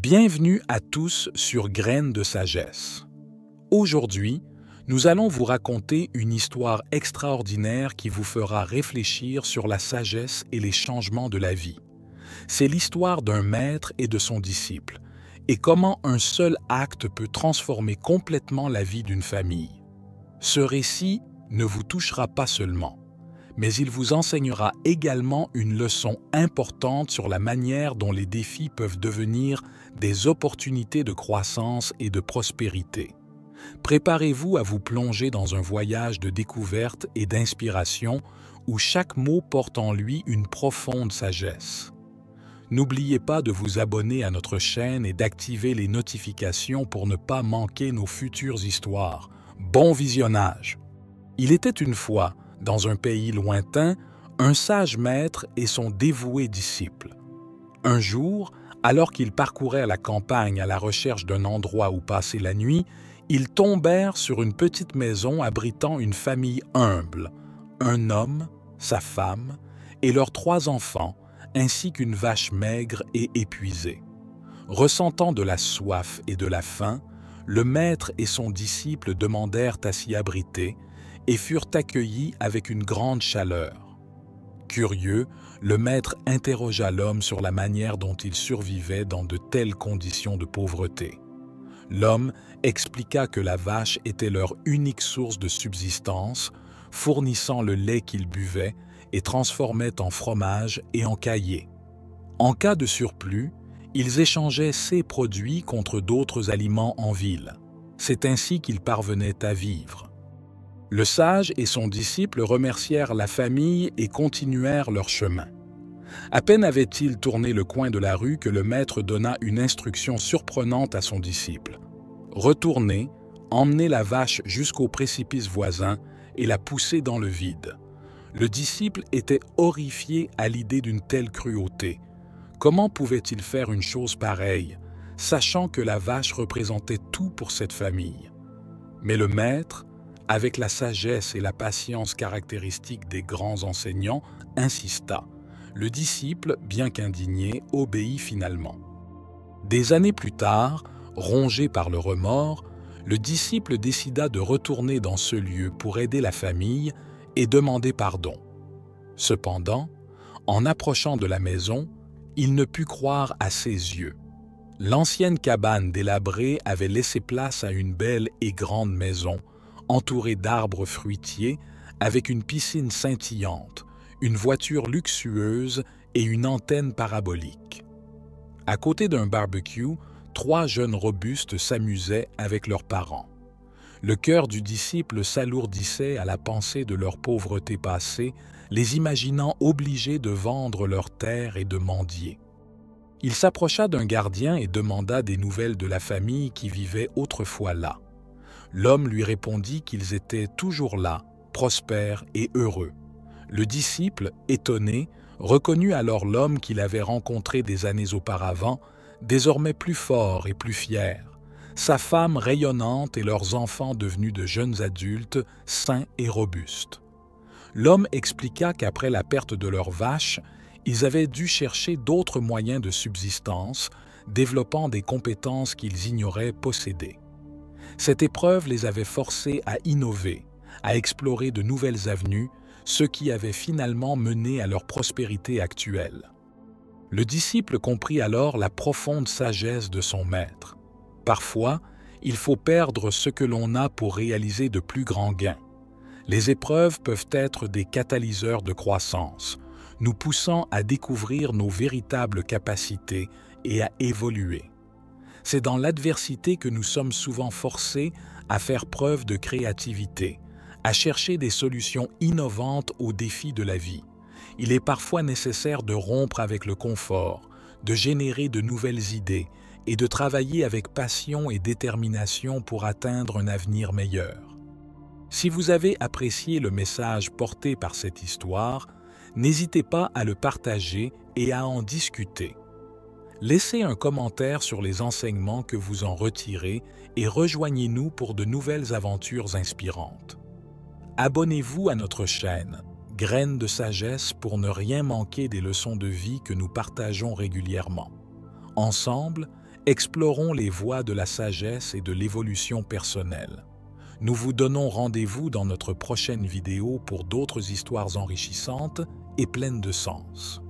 Bienvenue à tous sur Graines de sagesse. Aujourd'hui, nous allons vous raconter une histoire extraordinaire qui vous fera réfléchir sur la sagesse et les changements de la vie. C'est l'histoire d'un maître et de son disciple, et comment un seul acte peut transformer complètement la vie d'une famille. Ce récit ne vous touchera pas seulement, mais il vous enseignera également une leçon importante sur la manière dont les défis peuvent devenir des opportunités de croissance et de prospérité. Préparez-vous à vous plonger dans un voyage de découverte et d'inspiration où chaque mot porte en lui une profonde sagesse. N'oubliez pas de vous abonner à notre chaîne et d'activer les notifications pour ne pas manquer nos futures histoires. Bon visionnage! Il était une fois, dans un pays lointain, un sage maître et son dévoué disciple. Un jour, alors qu'ils parcouraient la campagne à la recherche d'un endroit où passer la nuit, ils tombèrent sur une petite maison abritant une famille humble, un homme, sa femme et leurs 3 enfants, ainsi qu'une vache maigre et épuisée. Ressentant de la soif et de la faim, le maître et son disciple demandèrent à s'y abriter et furent accueillis avec une grande chaleur. Curieux, le maître interrogea l'homme sur la manière dont il survivait dans de telles conditions de pauvreté. L'homme expliqua que la vache était leur unique source de subsistance, fournissant le lait qu'ils buvaient et transformaient en fromage et en caillé. En cas de surplus, ils échangeaient ces produits contre d'autres aliments en ville. C'est ainsi qu'ils parvenaient à vivre. Le sage et son disciple remercièrent la famille et continuèrent leur chemin. À peine avait-il tourné le coin de la rue que le maître donna une instruction surprenante à son disciple. Retournez, emmenez la vache jusqu'au précipice voisin et la poussez dans le vide. Le disciple était horrifié à l'idée d'une telle cruauté. Comment pouvait-il faire une chose pareille, sachant que la vache représentait tout pour cette famille? Mais le maître, avec la sagesse et la patience caractéristiques des grands enseignants, insista. Le disciple, bien qu'indigné, obéit finalement. Des années plus tard, rongé par le remords, le disciple décida de retourner dans ce lieu pour aider la famille et demander pardon. Cependant, en approchant de la maison, il ne put croire à ses yeux. L'ancienne cabane délabrée avait laissé place à une belle et grande maison, entourée d'arbres fruitiers, avec une piscine scintillante, une voiture luxueuse et une antenne parabolique. À côté d'un barbecue, 3 jeunes robustes s'amusaient avec leurs parents. Le cœur du disciple s'alourdissait à la pensée de leur pauvreté passée, les imaginant obligés de vendre leurs terres et de mendier. Il s'approcha d'un gardien et demanda des nouvelles de la famille qui vivait autrefois là. L'homme lui répondit qu'ils étaient toujours là, prospères et heureux. Le disciple, étonné, reconnut alors l'homme qu'il avait rencontré des années auparavant, désormais plus fort et plus fier, sa femme rayonnante et leurs enfants devenus de jeunes adultes, sains et robustes. L'homme expliqua qu'après la perte de leurs vaches, ils avaient dû chercher d'autres moyens de subsistance, développant des compétences qu'ils ignoraient posséder. Cette épreuve les avait forcés à innover, à explorer de nouvelles avenues, ce qui avait finalement mené à leur prospérité actuelle. Le disciple comprit alors la profonde sagesse de son maître. Parfois, il faut perdre ce que l'on a pour réaliser de plus grands gains. Les épreuves peuvent être des catalyseurs de croissance, nous poussant à découvrir nos véritables capacités et à évoluer. C'est dans l'adversité que nous sommes souvent forcés à faire preuve de créativité, à chercher des solutions innovantes aux défis de la vie. Il est parfois nécessaire de rompre avec le confort, de générer de nouvelles idées et de travailler avec passion et détermination pour atteindre un avenir meilleur. Si vous avez apprécié le message porté par cette histoire, n'hésitez pas à le partager et à en discuter. Laissez un commentaire sur les enseignements que vous en retirez et rejoignez-nous pour de nouvelles aventures inspirantes. Abonnez-vous à notre chaîne Graines de sagesse pour ne rien manquer des leçons de vie que nous partageons régulièrement. Ensemble, explorons les voies de la sagesse et de l'évolution personnelle. Nous vous donnons rendez-vous dans notre prochaine vidéo pour d'autres histoires enrichissantes et pleines de sens.